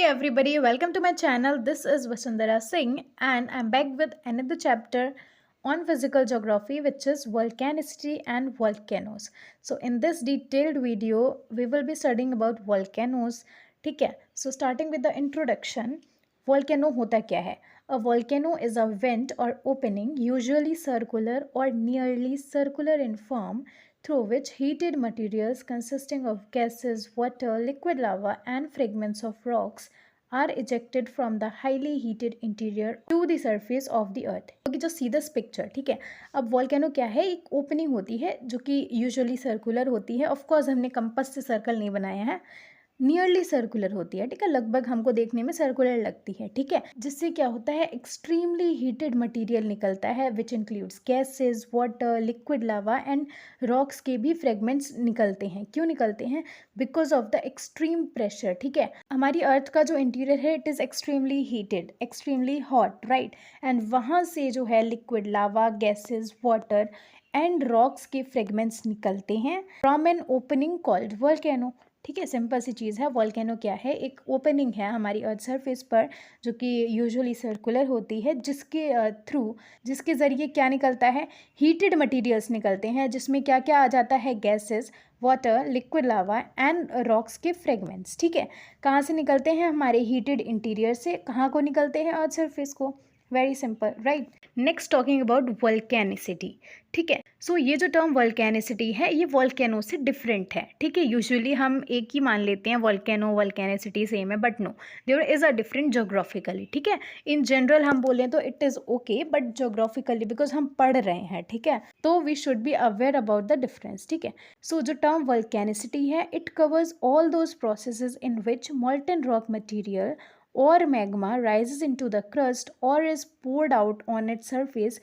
everybody, welcome to my channel. This is Vasundhara Singh and I'm back with another chapter on physical geography, which is volcanicity and volcanoes. So in this detailed video, we will be studying about volcanoes. ठीक है, so starting with the introduction, volcano होता क्या है? A volcano is a vent or opening, usually circular or nearly circular in form, through which heated materials consisting of gases, water, liquid lava, and fragments of rocks are ejected from the highly heated interior to the surface of the earth. Okay, जो see this picture, ठीक है। अब volcano क्या है? एक opening होती है जो कि यूजुअली सर्कुलर होती है। ऑफ कोर्स हमने कंपास से सर्कल नहीं बनाया है, नियरली सर्कुलर होती है, ठीक है, लगभग हमको देखने में सर्कुलर लगती है, ठीक है। जिससे क्या होता है, एक्सट्रीमली हीटेड मटेरियल निकलता है which includes gases, water, liquid lava and rocks के भी फ्रेगमेंट्स निकलते हैं। क्यों निकलते हैं? Because of the extreme pressure, ठीक है। हमारी अर्थ का जो इंटीरियर है it is extremely heated, extremely hot, right, and वहाँ से जो है liquid lava, gases, water and rocks के फ्रेगमेंट्स निकलते हैं from an opening called volcano. ठीक है, सिंपल सी चीज़ है। वॉल्केनो क्या है? एक ओपनिंग है हमारी अर्थ सरफेस पर जो कि यूजुअली सर्कुलर होती है, जिसके ज़रिए क्या निकलता है? हीटेड मटेरियल्स निकलते हैं, जिसमें क्या क्या आ जाता है? Gases, water, liquid lava and rocks के फ्रेगमेंट्स, ठीक है। कहाँ से निकलते हैं? हमारे हीटेड इंटीरियर से। कहाँ को निकलते हैं? अर्थ सरफेस को। Very simple, right. Next talking about volcanicity, ठीक है। सो ये जो टर्म वोल्केनिसिटी है ये वोल्केनो से डिफरेंट है, ठीक है। यूजुअली हम एक ही मान लेते हैं, वोल्केनो वोल्केनिसिटी सेम है, but no, there is a different geographically, ठीक है। इन जनरल हम बोलें तो it is okay, but geographically because हम पढ़ रहे हैं, ठीक है, तो we should be aware about the difference, ठीक है। सो जो टर्म वोल्केनिसिटी है it covers all those processes in which molten rock material or magma rises into the crust or is poured out on its surface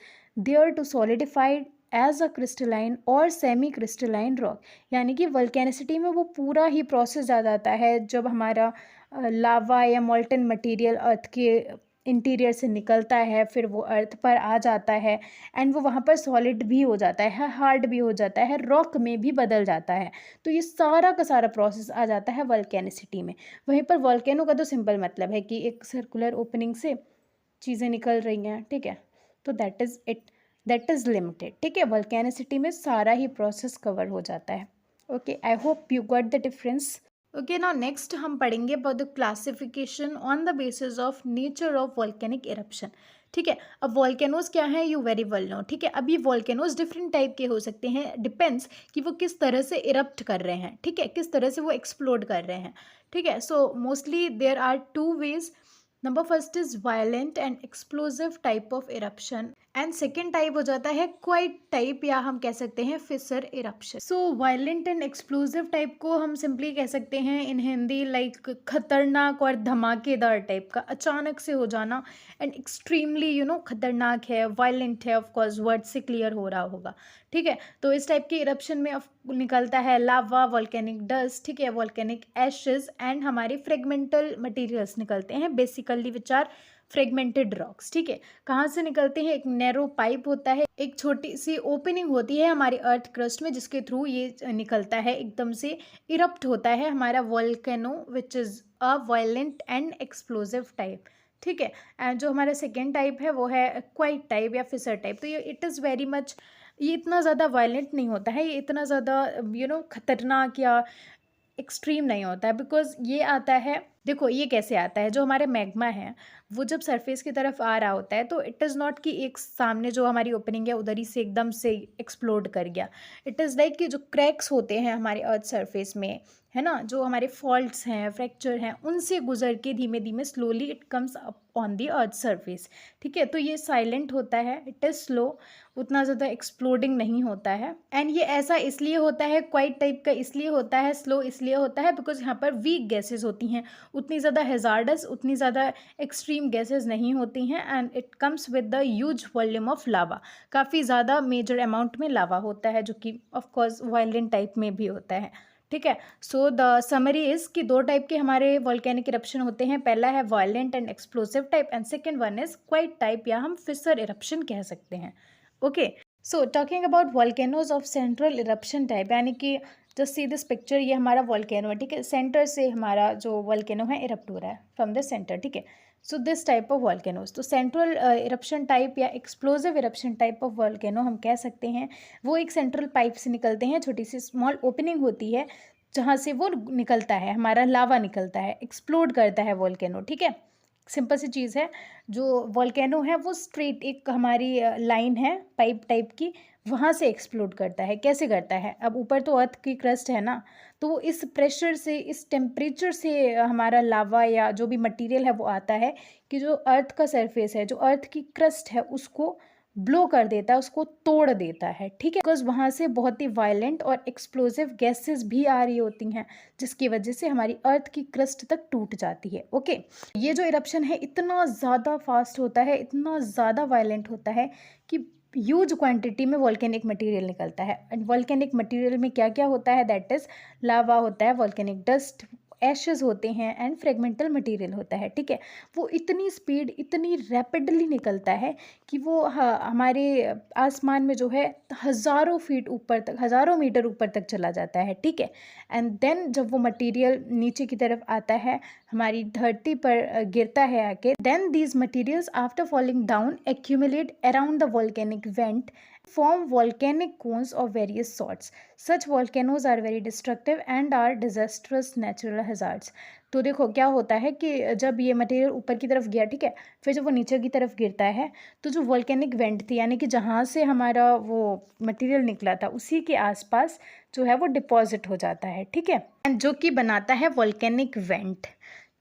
there to solidify as a crystalline और semi crystalline rock. यानी कि वल्केनिसिटी में वो पूरा ही process आ जाता है जब हमारा लावा या मोल्टन मटेरियल अर्थ के इंटीरियर से निकलता है, फिर वो अर्थ पर आ जाता है एंड वो वहाँ पर सॉलिड भी हो जाता है, हार्ड भी हो जाता है, रॉक में भी बदल जाता है। तो ये सारा का सारा प्रोसेस आ जाता है वल्केनिसिटी में। वहीं पर वॉल्केनो का तो सिंपल मतलब है कि एक सर्कुलर ओपनिंग से चीज़ें निकल रही हैं, ठीक है, तो that is it, that is limited, ठीक है। वल्केनिसिटी में सारा ही प्रोसेस कवर हो जाता है। Okay, I hope you got the difference. Okay, now next हम पढ़ेंगे about the classification on the basis of nature of volcanic eruption, ठीक है। अब वॉल्केनोज क्या है, यू वेरी वेल नो, ठीक है। अब ये वॉल्केनोज डिफरेंट टाइप के हो सकते हैं, डिपेंड्स कि वो किस तरह से इरप्ट कर रहे हैं, ठीक है, किस तरह से वो एक्सप्लोड कर रहे हैं, ठीक है। So mostly there are two ways. Number first is violent and explosive type of eruption and second type हो जाता है क्वाइट टाइप, या हम कह सकते हैं fissure eruption. So violent and explosive type को हम सिंपली कह सकते हैं इन हिंदी लाइक खतरनाक और धमाकेदार टाइप का, अचानक से हो जाना एंड एक्सट्रीमली खतरनाक है, वायलेंट है, ऑफकोर्स वर्ड से क्लियर हो रहा होगा, ठीक है। तो इस टाइप के इरप्शन में निकलता है लावा, वॉल्केनिक डस्ट, ठीक है, वॉल्केनिक एशेज एंड हमारे फ्रेगमेंटल मटेरियल्स निकलते हैं, basically which are fragmented rocks, ठीक है। कहाँ से निकलते हैं? एक नैरो पाइप होता है, एक छोटी सी ओपनिंग होती है हमारे अर्थ क्रस्ट में, जिसके थ्रू ये निकलता है, एकदम से इरप्ट होता है हमारा volcano which is a violent and explosive type, ठीक है। एंड जो हमारा सेकेंड टाइप है वो है क्वाइट टाइप या फिसर टाइप। तो ये इट इज़ वेरी मच, ये इतना ज़्यादा वायलेंट नहीं होता है, ये इतना ज़्यादा खतरनाक या एक्सट्रीम नहीं होता है, बिकॉज ये आता है, देखो ये कैसे आता है, जो हमारे मैग्मा है वो जब सरफेस की तरफ आ रहा होता है तो इट इज़ नॉट कि एक सामने जो हमारी ओपनिंग है उधर ही से एकदम से एक्सप्लोड कर गया। इट इज़ लाइक कि जो क्रैक्स होते हैं हमारे अर्थ सरफेस में, है ना, जो हमारे फॉल्ट्स हैं, फ्रैक्चर हैं, उनसे गुजर के धीमे धीमे slowly it comes up on the earth surface, ठीक है। तो ये साइलेंट होता है, इट इज़ स्लो, उतना ज़्यादा एक्सप्लोडिंग नहीं होता है। एंड ये ऐसा इसलिए होता है, क्वाइट टाइप का इसलिए होता है, स्लो इसलिए होता है बिकॉज यहाँ पर वीक गैसेज होती हैं, उतनी ज़्यादा हैज़ार्डस, उतनी ज़्यादा एक्सट्रीम गैसेज नहीं होती हैं, and it comes with the huge volume of lava, काफ़ी ज़्यादा मेजर अमाउंट में लावा होता है, जो कि ऑफकोर्स वायलेंट टाइप में भी होता है, ठीक है। सो द समरी इज़ कि दो टाइप के हमारे वॉल्केनिक इरप्शन होते हैं, पहला है violent and explosive type and second one is quite type, या हम फिसर इरप्शन कह सकते हैं। Okay, so talking about volcanoes of central eruption type, यानी कि जस्ट सी दिस पिक्चर, ये हमारा वॉल्केनो है, ठीक है। सेंटर से हमारा जो वॉल्केनो है इरप्ट हो रहा है फ्रॉम द सेंटर, ठीक है। So this type of volcanoes, तो सेंट्रल इरप्शन टाइप या explosive eruption type of volcano हम कह सकते हैं। वो एक सेंट्रल पाइप से निकलते हैं, छोटी सी स्मॉल ओपनिंग होती है जहाँ से वो निकलता है, हमारा लावा निकलता है, एक्सप्लोड करता है वॉल्केनो, ठीक है। सिंपल सी चीज़ है, जो वॉल्केनो है वो स्ट्रेट एक हमारी लाइन है पाइप टाइप की, वहाँ से एक्सप्लोड करता है। कैसे करता है, अब ऊपर तो अर्थ की क्रस्ट है ना, तो वो इस प्रेशर से, इस टेम्परेचर से हमारा लावा या जो भी मटेरियल है वो आता है कि जो अर्थ का सरफेस है, जो अर्थ की क्रस्ट है, उसको ब्लो कर देता है, उसको तोड़ देता है, ठीक है। बिकॉज वहाँ से बहुत ही वायलेंट और एक्सप्लोजिव गैसेस भी आ रही होती हैं, जिसकी वजह से हमारी अर्थ की क्रस्ट तक टूट जाती है, ओके। ये जो इरप्शन है इतना ज़्यादा फास्ट होता है, इतना ज़्यादा वायलेंट होता है कि ह्यूज क्वांटिटी में वॉल्केनिक मटेरियल निकलता है। एंड वॉल्केनिक मटेरियल में क्या क्या होता है, दैट इज़ लावा होता है, वॉल्केनिक डस्ट, एशेस होते हैं एंड फ्रेगमेंटल मटेरियल होता है, ठीक है। वो इतनी स्पीड, इतनी रैपिडली निकलता है कि वो हमारे आसमान में जो है हज़ारों फीट ऊपर तक, हज़ारों मीटर ऊपर तक चला जाता है, ठीक है। एंड देन जब वो मटेरियल नीचे की तरफ आता है, हमारी धरती पर गिरता है आके, then these materials after falling down accumulate around the volcanic vent, form volcanic cones of various sorts. Such volcanoes are very destructive and are disastrous natural hazards. तो देखो क्या होता है कि जब ये मटेरियल ऊपर की तरफ गया, ठीक है, फिर जब वो नीचे की तरफ गिरता है तो जो वॉल्केनिक वेंट थी, यानी कि जहाँ से हमारा वो मटेरियल निकला था, उसी के आसपास जो है वो डिपॉजिट हो जाता है, ठीक है, जो कि बनाता है वॉल्केनिक वेंट,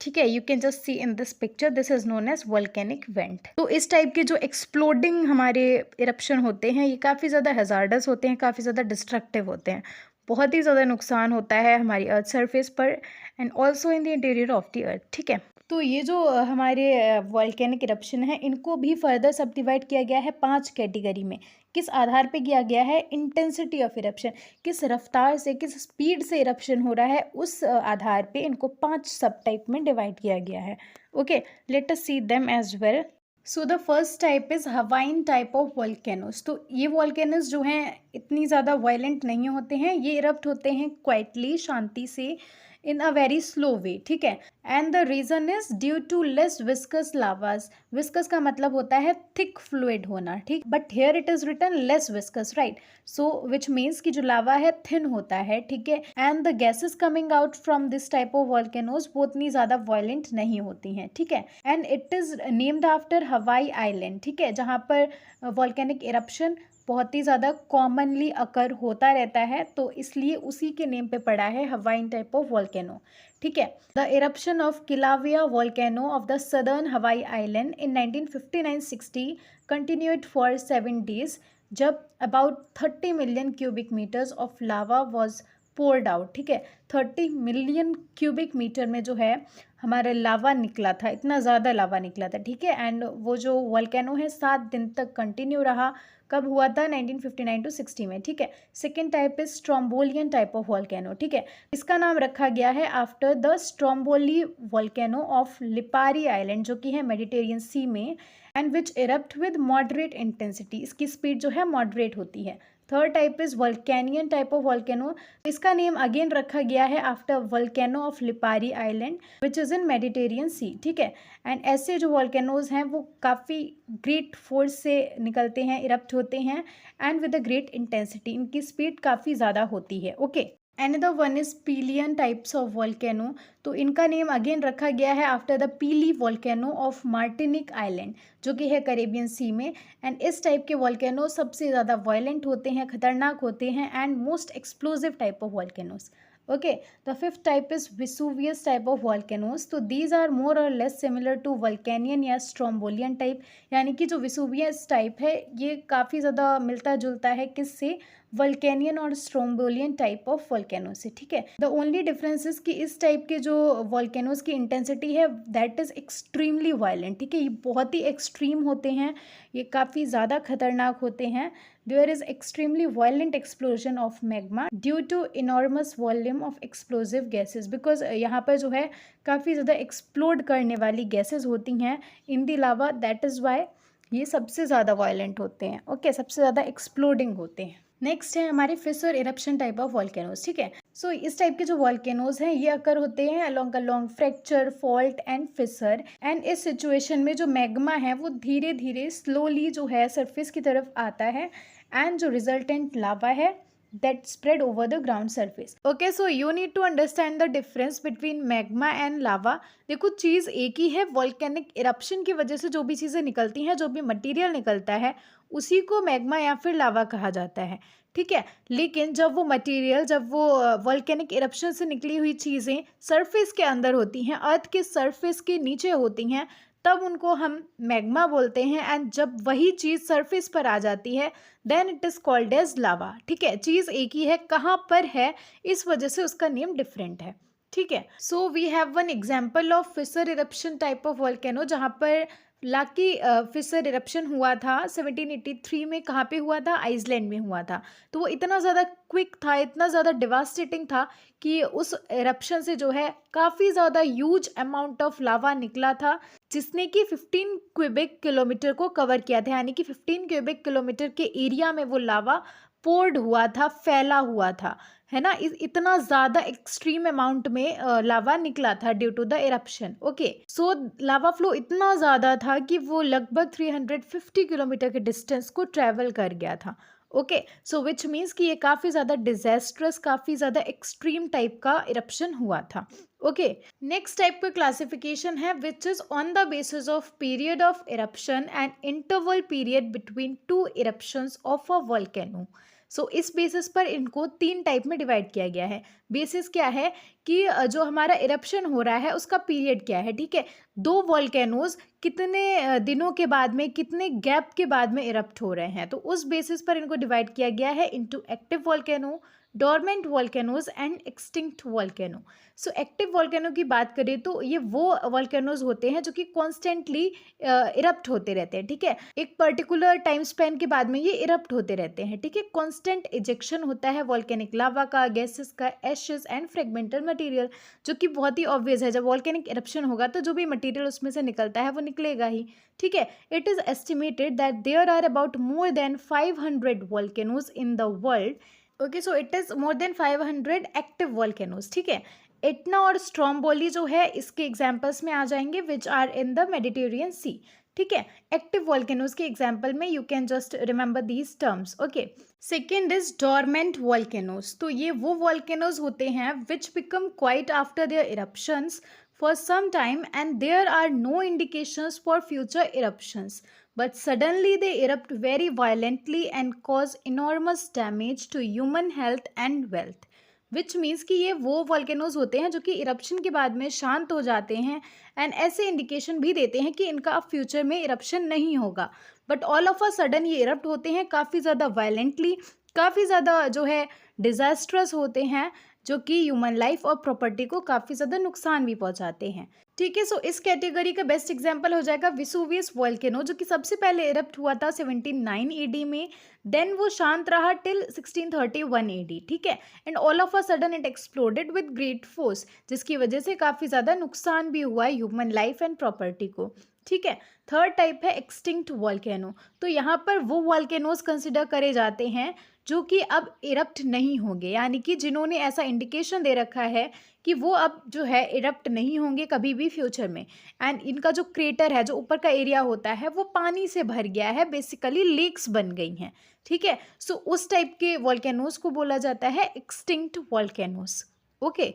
ठीक है। You can just see in this picture, this is known as volcanic vent. तो इस टाइप के जो एक्सप्लोडिंग हमारे इरप्शन होते हैं, ये काफ़ी ज़्यादा हैजार्डस होते हैं, काफ़ी ज़्यादा डिस्ट्रक्टिव होते हैं, बहुत ही ज़्यादा नुकसान होता है हमारी अर्थ सरफेस पर and also in the interior of the earth, ठीक है। तो ये जो हमारे वॉल्केनिक इरप्शन है, इनको भी फर्दर सब डिवाइड किया गया है 5 कैटेगरी में। किस आधार पे किया गया है, इंटेंसिटी ऑफ इरप्शन, किस रफ्तार से, किस स्पीड से इरप्शन हो रहा है, उस आधार पे इनको 5 सब टाइप में डिवाइड किया गया है, okay. Let us see them as well. So the first type is Hawaiian type of volcanoes. तो ये वॉल्केनोज जो हैं इतनी ज़्यादा वायलेंट नहीं होते हैं, ये इरप्ट होते हैं क्वाइटली, शांति से, इन अ वेरी स्लो वे, ठीक है। And the reason is due to less viscous lavas. Viscous का मतलब होता है थिक फ्लूइड होना, ठीक, but here it is written less viscous, right. So which means कि जो लावा है थिन होता है, ठीक है। And the gases coming out from this type of volcanoes वो उतनी ज़्यादा वायलेंट नहीं होती हैं, ठीक है। And it is named after Hawaii island, ठीक है, जहाँ पर वॉल्केनिक इरप्शन बहुत ही ज़्यादा कॉमनली अकर होता रहता है, तो इसलिए उसी के नेम पे पड़ा है हवाइन टाइप ऑफ वॉल्केनो, ठीक है। The eruption of Kilauea volcano of the southern Hawaii island in 1959-60 continued for 7 days, जब about 30 million cubic metres of lava was poured out, ठीक है। 30 मिलियन क्यूबिक मीटर में जो है हमारा लावा निकला था, इतना ज़्यादा लावा निकला था, ठीक है। एंड वो जो वॉल्केनो है 7 दिन तक कंटिन्यू रहा, कब हुआ था, 1959-60 में, ठीक है। Second type is strombolian type of volcano, ठीक है। इसका नाम रखा गया है after the Stromboli volcano of Lipari island, जो कि है मेडिटेरियन सी में, and which erupt with moderate intensity. इसकी स्पीड जो है मॉडरेट होती है। Third type is vulcanian type of volcano. इसका नेम अगेन रखा गया है after volcano of Lipari island which is in Mediterranean sea, ठीक है। एंड ऐसे जो वॉल्केनोज हैं वो काफ़ी ग्रेट फोर्स से निकलते हैं, इरप्ट होते हैं, and with a great intensity, इनकी स्पीड काफ़ी ज़्यादा होती है, okay. Another one is Pelian types of volcano. तो इनका नेम अगेन रखा गया है आफ्टर द पीली वॉल्केनो ऑफ मार्टिनिक आइलैंड, जो कि है कैरेबियन सी में। एंड इस टाइप के वॉल्केनो सबसे ज़्यादा वायलेंट होते हैं, खतरनाक होते हैं, and most explosive type of volcanoes, okay. The fifth type is Vesuvius type of volcanoes. तो दीज आर मोर और लेस सिमिलर टू वॉल्केनियन या स्ट्रोम्बोलियन टाइप, यानी कि जो विसूवियस टाइप है ये काफ़ी ज़्यादा मिलता जुलता है किससे, वल्केनियन और स्ट्रोम्बोलियन टाइप ऑफ वॉल्केनो से, ठीक है। द ओनली डिफरेंस इज कि इस टाइप के जो वॉल्केनोज की इंटेंसिटी है दैट इज़ एक्सट्रीमली वायलेंट, ठीक है, ये बहुत ही एक्सट्रीम होते हैं, ये काफ़ी ज़्यादा खतरनाक होते हैं। There is extremely violent explosion of magma due to enormous volume of explosive gases, because यहाँ पर जो है काफ़ी ज़्यादा एक्सप्लोड करने वाली गैसेज होती हैं इन दी लावा, दैट इज़ वाई ये सबसे ज़्यादा वायलेंट होते हैं, ओके, सबसे ज़्यादा एक्सप्लोडिंग होते हैं। नेक्स्ट है हमारे fissure eruption type of volcanoes, ठीक है। सो इस टाइप के जो वॉल्केनोज हैं ये अकर होते हैं along fracture, fault and fissure. And इस सिचुएशन में जो मैग्मा है वो धीरे धीरे स्लोली जो है सरफेस की तरफ आता है, एंड जो रिजल्टेंट लावा है that spread over the ground surface. Okay, so you need to understand the difference between magma and lava. देखो चीज़ एक ही है, वॉल्केनिक इरप्शन की वजह से जो भी चीज़ें निकलती हैं, जो भी मटेरियल निकलता है उसी को मैग्मा या फिर लावा कहा जाता है, ठीक है। लेकिन जब वो मटेरियल, जब वो वॉल्केनिक इरप्शन से निकली हुई चीज़ें सरफेस के अंदर होती हैं, अर्थ के सरफेस के नीचे होती हैं, तब उनको हम मैग्मा बोलते हैं। एंड जब वही चीज़ सरफेस पर आ जाती है then it is called as lava, ठीक है। चीज़ एक ही है, कहाँ पर है इस वजह से उसका नेम डिफरेंट है, ठीक है। So we have one example of fissure eruption type of volcano, जहाँ पर लाकी फिसर इरप्शन हुआ था 1783 में। कहाँ पे हुआ था? आइसलैंड में हुआ था। तो वो इतना ज़्यादा क्विक था, इतना ज़्यादा डिवास्टेटिंग था कि उस इरप्शन से जो है काफ़ी ज़्यादा ह्यूज अमाउंट ऑफ लावा निकला था, जिसने कि 15 क्यूबिक किलोमीटर को कवर किया था। यानी कि 15 क्यूबिक किलोमीटर के एरिया में वो लावा पोर्ड हुआ था, फैला हुआ था, है ना। इतना ज़्यादा एक्सट्रीम अमाउंट में लावा निकला था due to the eruption. Okay, so lava flow इतना ज़्यादा था कि वो लगभग 350 किलोमीटर के डिस्टेंस को ट्रैवल कर गया था। ओके, सो विच मीन्स कि ये काफ़ी ज़्यादा डिजास्ट्रस, काफ़ी ज़्यादा एक्सट्रीम टाइप का इरप्शन हुआ था। ओके, नेक्स्ट टाइप का क्लासिफिकेशन है which is on the basis of period of eruption and interval period between two eruptions of a volcano. So इस बेसिस पर इनको 3 टाइप में डिवाइड किया गया है। बेसिस क्या है कि जो हमारा इरप्शन हो रहा है उसका पीरियड क्या है, ठीक है। दो वॉल्केनोज कितने दिनों के बाद में, कितने गैप के बाद में इरप्ट हो रहे हैं, तो उस बेसिस पर इनको डिवाइड किया गया है into active volcano, dormant volcanoes and extinct volcano. So active volcano की बात करें तो ये वो वॉल्केनोज होते हैं जो कि कॉन्स्टेंटली इरप्ट होते रहते हैं, ठीक है। एक पर्टिकुलर टाइम स्पेन के बाद में ये इरप्ट होते रहते हैं, ठीक है। कॉन्स्टेंट इजेक्शन होता है वॉल्केनिक लावा का, गैसेस का, एशेस एंड फ्रेगमेंटल मटेरियल, जो कि बहुत ही ऑब्वियस है। जब वॉल्केनिक इरप्शन होगा तो जो भी मटेरियल उसमें से निकलता है वो निकलेगा ही, ठीक है। It is estimated that there are about more than 500 volcanoes in the world. Okay, so it is more than 500 active volcanoes, ठीक है। एटना और स्ट्रोम्बोली जो है इसके एग्जाम्पल्स में आ जाएंगे which are in the Mediterranean sea, ठीक है। एक्टिव वॉल्केनोज के एग्जाम्पल में you can just remember these terms. Okay, second is dormant volcanoes. तो ये वो वॉल्केनोज होते हैं which become quiet after their eruptions for some time and there are no indications for future eruptions, but suddenly they erupt very violently and cause enormous damage to human health and wealth. Which means कि ये वो volcanoes होते हैं जो कि eruption के बाद में शांत हो जाते हैं एंड ऐसे इंडिकेशन भी देते हैं कि इनका अब फ्यूचर में इरप्शन नहीं होगा, but all of a sudden ये इरप्ट होते हैं काफ़ी ज़्यादा वायलेंटली, काफ़ी ज़्यादा जो है डिजास्ट्रस होते हैं, जो कि ह्यूमन लाइफ और प्रॉपर्टी को काफ़ी ज़्यादा नुकसान भी पहुंचाते हैं, ठीक है। सो इस कैटेगरी का बेस्ट एग्जांपल हो जाएगा विसुवियस वॉल्केनो, जो कि सबसे पहले इरप्ट हुआ था 79 एडी में, देन वो शांत रहा टिल 1631 एडी, ठीक है। And all of a sudden it exploded with great force, जिसकी वजह से काफ़ी ज़्यादा नुकसान भी हुआ है ह्यूमन लाइफ एंड प्रॉपर्टी को, ठीक है। थर्ड टाइप है एक्सटिंक्ट वॉल्केनो। तो यहाँ पर वो वॉल्केनोज कंसिडर करे जाते हैं जो कि अब इरप्ट नहीं होंगे, यानी कि जिन्होंने ऐसा इंडिकेशन दे रखा है कि वो अब जो है इरप्ट नहीं होंगे कभी भी फ्यूचर में। एंड इनका जो क्रेटर है, जो ऊपर का एरिया होता है, वो पानी से भर गया है, बेसिकली लेक्स बन गई हैं, ठीक है। सो उस टाइप के वॉल्केनोज को बोला जाता है एक्सटिंक्ट वॉल्केनोज। ओके,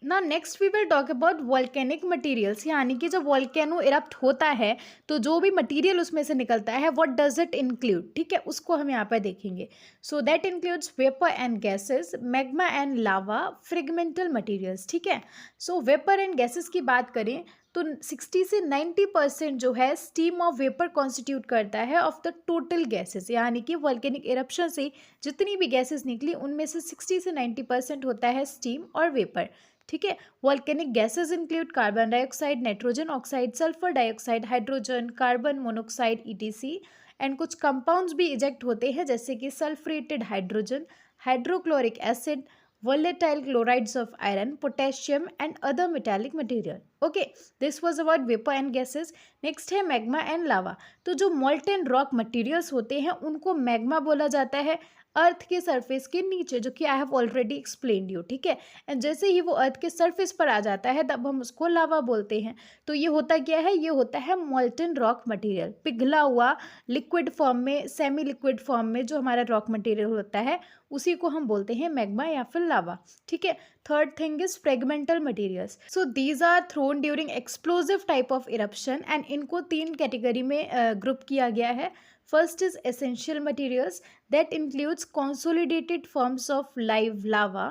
ना next we will talk about volcanic materials, यानी कि जब वॉल्केनो इरप्ट होता है तो जो भी मटेरियल उसमें से निकलता है व्हाट डज इट इंक्लूड, ठीक है, उसको हम यहाँ पर देखेंगे। So that includes vapour and gases, magma and lava, fragmental materials, ठीक है। सो वेपर एंड गैसेस की बात करें तो 60 से 90% जो है स्टीम और वेपर कॉन्स्टिट्यूट करता है ऑफ द टोटल गैसेस, यानी कि वॉल्केनिक इरप्शन से जितनी भी गैसेस निकली उनमें से 60 से 90% होता है स्टीम और वेपर, ठीक है। Volcanic gases include carbon dioxide, nitrogen oxide, sulphur dioxide, hydrogen, carbon monoxide ETC. And कुछ कंपाउंड्स भी इजेक्ट होते हैं जैसे कि sulphurated hydrogen, hydrochloric acid, volatile chlorides of iron, potassium and other metallic material. Okay, this was about vapor and gases. Next है magma and lava. तो जो molten rock materials होते हैं उनको magma बोला जाता है, अर्थ के सरफेस के नीचे, जो कि I have already explained you, ठीक है। एंड जैसे ही वो अर्थ के सरफेस पर आ जाता है तब हम उसको लावा बोलते हैं। तो ये होता क्या है, ये होता है मोल्टन रॉक मटेरियल, पिघला हुआ लिक्विड फॉर्म में, सेमी लिक्विड फॉर्म में जो हमारा रॉक मटेरियल होता है उसी को हम बोलते हैं मैग्मा या फिर लावा, ठीक है। Third thing is fragmental materials. So these are thrown during explosive type of eruption, and इनको 3 कैटेगरी में ग्रुप किया गया है। First is essential materials, that includes consolidated forms of live lava.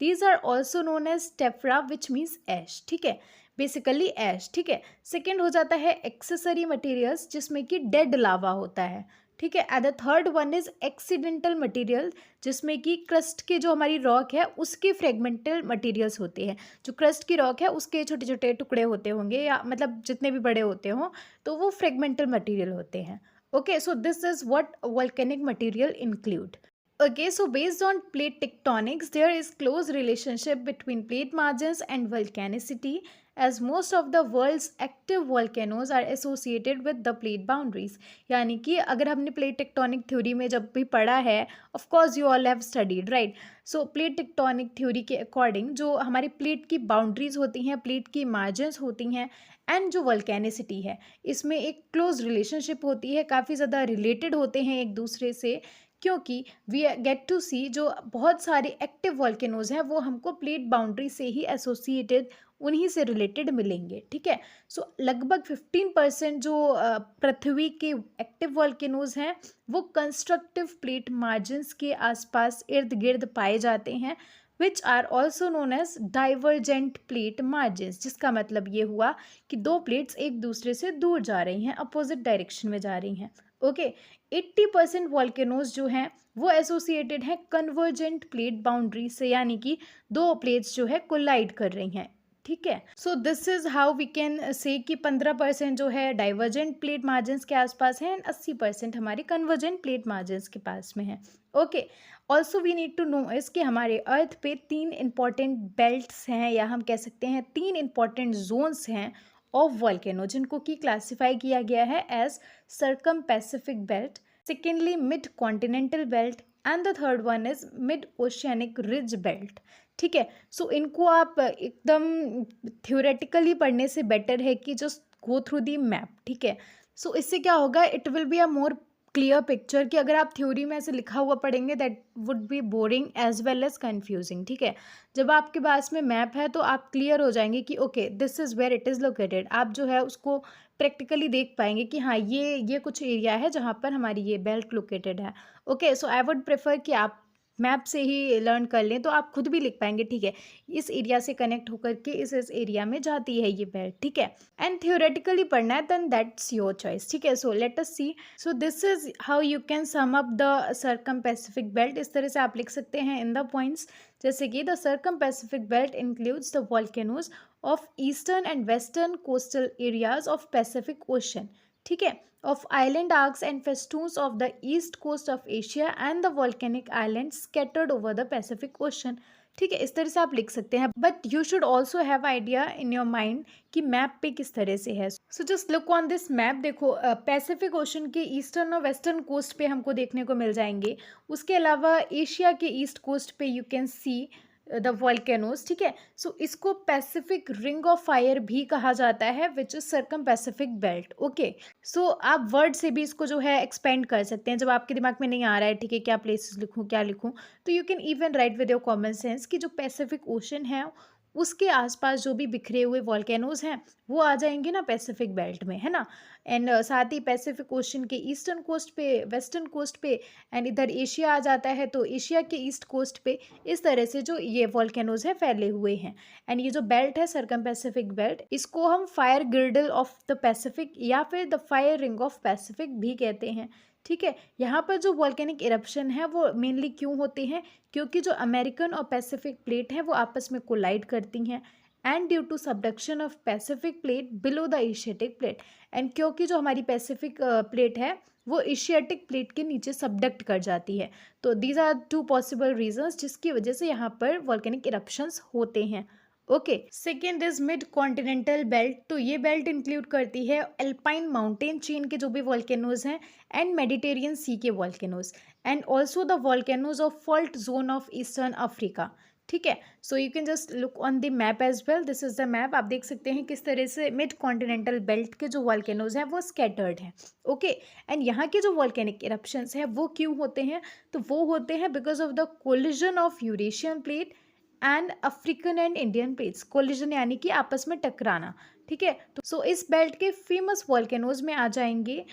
These are also known as tephra, which means ash, ठीक है, basically एश, ठीक है। Second हो जाता है एक्सेसरी मटेरियल्स, जिसमें कि डेड लावा होता है, ठीक है। And the third one is accidental material, जिसमें कि क्रस्ट के जो हमारी रॉक है उसके फ्रेगमेंटल मटेरियल्स होते हैं। जो क्रस्ट की रॉक है उसके छोटे छोटे टुकड़े होते होंगे, या मतलब जितने भी बड़े होते हों तो वो फ्रेगमेंटल मटेरियल होते हैं। Okay, so this is what volcanic material include. Okay, so based on plate tectonics, there is close relationship between plate margins and volcanicity, as most of the world's active volcanoes are associated with the plate boundaries. यानी कि अगर हमने plate tectonic theory में जब भी पढ़ा है, of course you all have studied, right? So plate tectonic theory के according जो हमारी plate की boundaries होती हैं, plate की margins होती हैं, एंड जो वल्केनिसिटी है इसमें एक क्लोज रिलेशनशिप होती है, काफ़ी ज़्यादा रिलेटेड होते हैं एक दूसरे से, क्योंकि वी गेट टू सी जो बहुत सारे एक्टिव वॉल्केनोज हैं वो हमको प्लेट बाउंड्री से ही एसोसिएटेड, उन्हीं से रिलेटेड मिलेंगे, ठीक है। सो लगभग 15% जो पृथ्वी के एक्टिव वॉल्केनोज हैं वो कंस्ट्रक्टिव प्लेट मार्जिन्स के आसपास इर्द गिर्द पाए जाते हैं, which are also known as divergent plate margins, जिसका मतलब ये हुआ कि दो प्लेट्स एक दूसरे से दूर जा रही हैं, अपोजिट डायरेक्शन में जा रही हैं, ओके। 80% वॉल्केनोज जो हैं वो एसोसिएटेड हैं कन्वर्जेंट प्लेट बाउंड्री से, यानी कि दो प्लेट्स जो है कोलाइड कर रही हैं, ठीक है। So this is how we can say कि 15% जो है डाइवर्जेंट प्लेट मार्जिन्स के आसपास है, एंड 80% हमारे कन्वर्जेंट प्लेट मार्जिन्स के पास में है, okay. Also we need to know इस कि हमारे अर्थ पे 3 इंपॉर्टेंट बेल्ट्स हैं, या हम कह सकते हैं 3 इंपॉर्टेंट जोन्स हैं ऑफ वॉल्केनो, जिनको कि क्लासिफाई किया गया है as circum Pacific belt, secondly mid continental belt, and the third one is mid oceanic ridge belt, ठीक है। सो इनको आप एकदम थ्योरेटिकली पढ़ने से बेटर है कि just go through the map, ठीक है। सो इससे क्या होगा, it will be a more clear picture, कि अगर आप थ्योरी में ऐसे लिखा हुआ पढ़ेंगे that would be boring as well as confusing, ठीक है। जब आपके पास में मैप है तो आप क्लियर हो जाएंगे कि okay this is where it is located, आप जो है उसको प्रैक्टिकली देख पाएंगे कि हाँ ये कुछ एरिया है जहाँ पर हमारी ये बेल्ट लोकेटेड है, okay. So I would prefer कि आप मैप से ही लर्न कर लें, तो आप खुद भी लिख पाएंगे, ठीक है, इस एरिया से कनेक्ट होकर के इस एरिया में जाती है ये बेल्ट, ठीक है। एंड थियोरेटिकली पढ़ना है देन दैट्स योर चॉइस, ठीक है। So let us see, so this is how you can sum up the circum Pacific belt. इस तरह से आप लिख सकते हैं इन द पॉइंट्स, जैसे कि the circum Pacific belt includes the volcanoes of eastern and western coastal areas of Pacific ocean, ठीक है, of island arcs and festoons of the east coast of Asia and the volcanic islands scattered over the Pacific Ocean, ठीक है। इस तरह से आप लिख सकते हैं, but you should also have idea in your mind कि मैप पे किस तरह से है। So just look on this map, देखो पैसिफिक ओशन के ईस्टर्न और वेस्टर्न कोस्ट पे हमको देखने को मिल जाएंगे, उसके अलावा एशिया के ईस्ट कोस्ट पे you can see the volcanoes, ठीक है। सो इसको पैसिफिक रिंग ऑफ फायर भी कहा जाता है, which is circum Pacific belt, okay. So आप वर्ड से भी इसको जो है एक्सपेंड कर सकते हैं, जब आपके दिमाग में नहीं आ रहा है, ठीक है, क्या प्लेसेस लिखूं क्या लिखूं, तो you can even right with your common sense कि जो पैसिफिक ओशन है उसके आसपास जो भी बिखरे हुए वॉल्केनोज हैं वो आ जाएंगे ना पैसिफिक बेल्ट में, है ना। एंड साथ ही पैसिफिक ओशन के ईस्टर्न कोस्ट पे, वेस्टर्न कोस्ट पे, एंड इधर एशिया आ जाता है तो एशिया के ईस्ट कोस्ट पे, इस तरह से जो ये वॉल्केनोज हैं फैले हुए हैं। एंड ये जो बेल्ट है सर्कम पैसिफिक बेल्ट, इसको हम फायर गिर्डल ऑफ द पैसिफिक या फिर the fire ring of Pacific भी कहते हैं, ठीक है। यहाँ पर जो वॉल्केनिक इरप्शन है वो मेनली क्यों होते हैं, क्योंकि जो अमेरिकन और पैसिफिक प्लेट है वो आपस में कोलाइड करती हैं, and due to subduction of Pacific plate below the Asiatic plate, and क्योंकि जो हमारी पैसिफिक प्लेट है वो एशियाटिक प्लेट के नीचे सबडक्ट कर जाती है। तो दीज आर 2 पॉसिबल रीजंस जिसकी वजह से यहाँ पर वॉल्केनिक इरप्शंस होते हैं, okay, second is mid continental belt. तो ये बेल्ट इंक्लूड करती है एल्पाइन माउंटेन चेन के जो भी वॉल्केनोज हैं एंड मेडिटेरियन सी के volcanoes and also the volcanoes of fault zone of eastern Africa. ठीक है, so you can just look on the map as well. This is the map. आप देख सकते हैं किस तरह से मिड कॉन्टिनेंटल बेल्ट के जो वॉल्केनोज हैं वो स्कैटर्ड हैं। ओके, एंड यहाँ के जो वॉल्केनिक इरप्शंस हैं वो क्यों होते हैं? तो वो होते हैं because of the collision of Eurasian plate and African and Indian plates. Collision यानी कि आपस में टकराना। ठीक है, तो सो इस बेल्ट के फेमस वॉल्केनोज में आ जाएंगे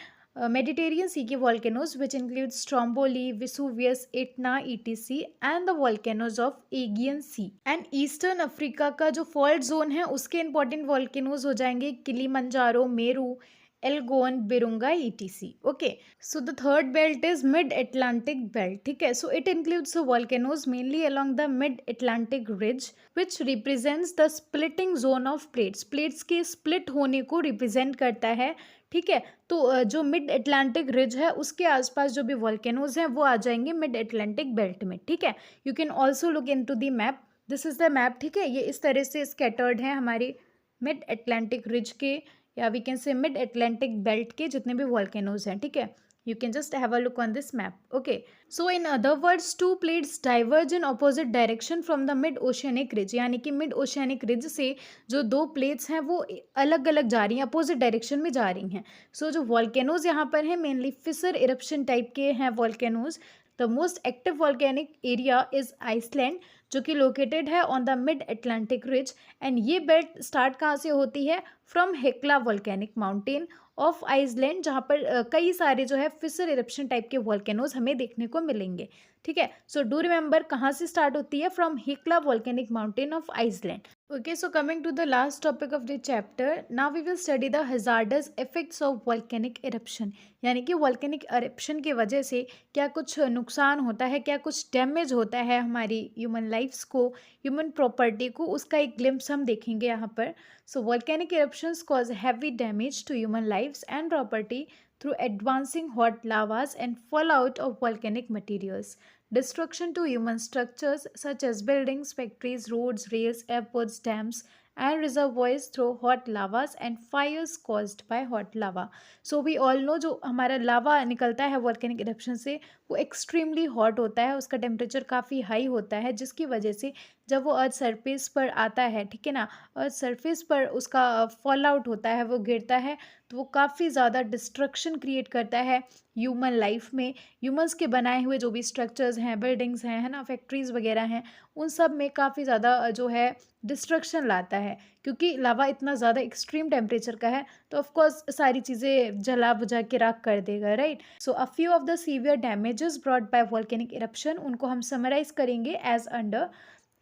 मेडिटेरियन सी के volcanoes which include Stromboli, Vesuvius, Etna, ETC and the volcanoes of Aegean sea. And eastern Africa का जो फॉल्ट जोन है उसके इंपॉर्टेंट वॉल्केनोज हो जाएंगे Kilimanjaro, Meru, Elgon, Virunga, ETC. Okay, so the third belt is mid Atlantic belt. ठीक है, so it includes volcanoes mainly along the mid Atlantic ridge which represents the splitting zone of plates. Plates के split होने को represent करता है। ठीक है, तो जो मिड अटलांटिक रिज है उसके आसपास जो भी वॉल्केनोज हैं वो आ जाएंगे मिड अटलांटिक बेल्ट में। ठीक है, you can also look into the map. This is the map. ठीक है, ये इस तरह से स्कैटर्ड है हमारे मिड अटलांटिक रिज के या we can say mid Atlantic belt के जितने भी वॉल्केनोज हैं। ठीक है, you can just have a look on this map. Okay, so in other words two plates diverge in opposite direction from the mid oceanic ridge। यानी कि mid oceanic ridge से जो दो प्लेट्स हैं वो अलग अलग जा रही हैं, अपोजिट डायरेक्शन में जा रही हैं। सो जो वॉल्केनोज यहाँ पर हैं मेनली फिसर इरप्शन टाइप के हैं volcanoes. The most active volcanic area is Iceland जो कि लोकेटेड है on the mid Atlantic ridge. And ये बेल्ट स्टार्ट कहाँ से होती है? From Hekla volcanic mountain of Iceland, जहाँ पर कई सारे जो है फिसर इरप्शन टाइप के वॉल्केनोज हमें देखने को मिलेंगे। ठीक है, सो डू रिमेंबर कहाँ से स्टार्ट होती है? From Hekla volcanic mountain of Iceland. Okay, so coming to the last topic of the chapter, now we will study the hazardous effects of volcanic eruption. यानी कि वॉल्केनिक इरप्शन की वजह से क्या कुछ नुकसान होता है, क्या कुछ डैमेज होता है हमारी ह्यूमन लाइफ्स को, ह्यूमन प्रॉपर्टी को, उसका एक ग्लिम्स हम देखेंगे यहाँ पर। So volcanic eruptions cause heavy damage to human lives and property through advancing hot lavas and fallout of volcanic materials. Destruction to human structures such as buildings, factories, roads, rails, airports, dams, and reservoirs through hot lavas and fires caused by hot lava. So we all know जो हमारा लावा निकलता है volcanic eruption से वो extremely hot होता है, उसका temperature काफ़ी हाई होता है जिसकी वजह से जब वो अर्थ सरफेस पर आता है, ठीक है ना, अर्थ सरफेस पर उसका फॉल आउट होता है, वो गिरता है तो वो काफ़ी ज़्यादा डिस्ट्रक्शन क्रिएट करता है ह्यूमन लाइफ में। ह्यूमंस के बनाए हुए जो भी स्ट्रक्चर्स हैं, बिल्डिंग्स हैं, है ना, फैक्ट्रीज़ वगैरह हैं, उन सब में काफ़ी ज़्यादा जो है डिस्ट्रक्शन लाता है क्योंकि लावा इतना ज़्यादा एक्सट्रीम टेम्परेचर का है तो ऑफकोर्स सारी चीज़ें जला बुझा के राख कर देगा, right. So a few of the severe damages brought by volcanic eruption, उनको हम समराइज करेंगे as under: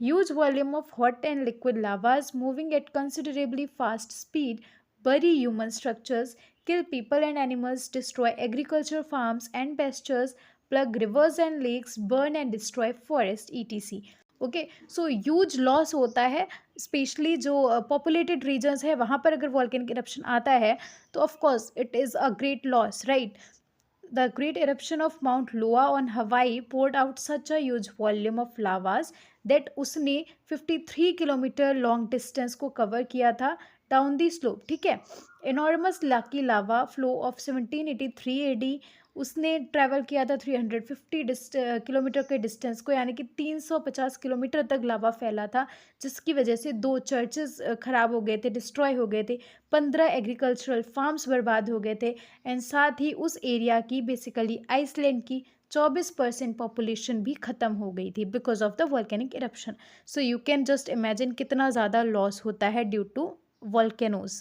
huge volume of hot and liquid lavas moving at considerably fast speed bury human structures, kill people and animals, destroy agriculture farms and pastures, plug rivers and lakes, burn and destroy forest, etc. Okay, so huge loss होता है specially जो populated regions है वहाँ पर अगर volcanic eruption आता है तो of course it is a great loss, right. The great eruption of Mount Loa on Hawaii poured out such a huge volume of lavas that उसने 53 किलोमीटर लॉन्ग डिस्टेंस को cover किया था डाउन दी स्लोप। ठीक है, enormous Laki lava flow of 1783 AD, उसने travel किया था 350 kilometre के डिस्टेंस को, यानी कि 350 किलोमीटर तक लावा फैला था जिसकी वजह से 2 चर्चेस ख़राब हो गए थे, डिस्ट्रॉय हो गए थे, 15 एग्रीकल्चरल फार्म्स बर्बाद हो गए थे एंड साथ ही उस एरिया की बेसिकली आइसलैंड की 24% पॉपुलेशन भी ख़त्म हो गई थी because of the volcanic eruption. So you can just imagine कितना ज़्यादा लॉस होता है due to volcanoes.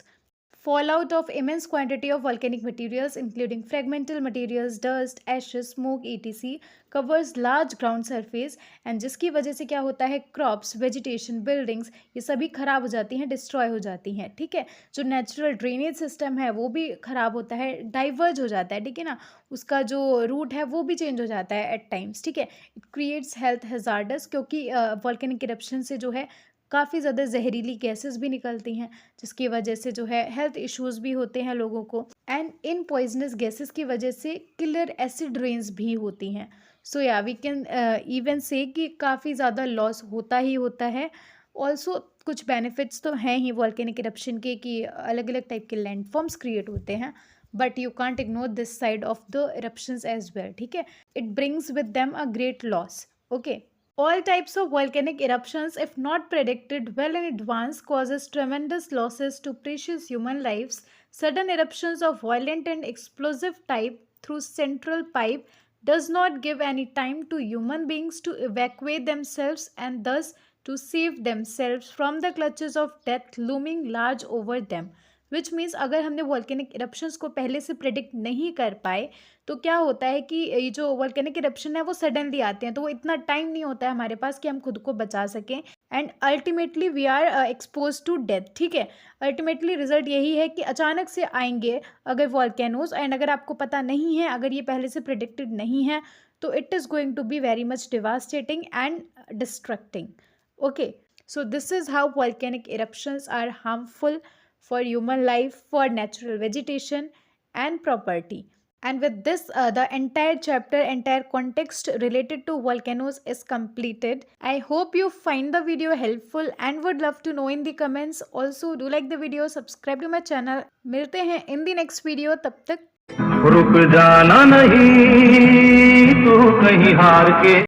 Fallout of immense quantity of volcanic materials including fragmental materials, dust, ashes, smoke, etc. covers large ground surface and जिसकी वजह से क्या होता है, क्रॉप्स, वेजिटेशन, बिल्डिंग्स ये सभी खराब हो जाती हैं, डिस्ट्रॉय हो जाती हैं। ठीक है, जो नेचुरल ड्रेनेज सिस्टम है वो भी खराब होता है, डाइवर्ज हो जाता है, ठीक है ना, उसका जो रूट है वो भी चेंज हो जाता है एट टाइम्स। ठीक है, इट क्रिएट्स हेल्थ हैजार्डस क्योंकि वॉल्केनिक इरप्शन से जो है काफ़ी ज़्यादा जहरीली गैसेस भी निकलती हैं जिसकी वजह से जो है हेल्थ इश्यूज भी होते हैं लोगों को एंड इन पॉइजनस गैसेस की वजह से किलर एसिड रेन्स भी होती हैं। सो या वी कैन इवन से कि काफ़ी ज़्यादा लॉस होता ही होता है। ऑल्सो कुछ बेनिफिट्स तो हैं ही वॉल्केनिक इरप्शन के कि अलग अलग टाइप के लैंडफॉर्म्स क्रिएट होते हैं, but you can't ignore this side of the eruptions as well, ठीक है. It brings with them a great loss. Okay. All types of volcanic eruptions, if not predicted well in advance, causes tremendous losses to precious human lives. Sudden eruptions of violent and explosive type through central pipe does not give any time to human beings to evacuate themselves and thus to save themselves from the clutches of death looming large over them. Which means अगर हमने volcanic eruptions को पहले से predict नहीं कर पाए तो क्या होता है कि ये जो वॉल्केनिक इरप्शन है वो सडनली आते हैं, तो वो इतना टाइम नहीं होता है हमारे पास कि हम खुद को बचा सकें and ultimately we are expose to death. ठीक है, अल्टीमेटली रिजल्ट यही है कि अचानक से आएंगे अगर वॉल्केनोज, एंड अगर आपको पता नहीं है, अगर ये पहले से प्रिडिक्टेड नहीं है, तो it is going to be very much devastating and destructing. Okay, so this is how volcanic eruptions are harmful for human life, for natural vegetation and property. And with this, the entire chapter, entire context related to volcanoes is completed. I hope you find the video helpful and would love to know in the comments. Also, do like the video, subscribe to my channel. मिलते हैं in the next video. तब तक रुक जाना नहीं तू कहीं हार के.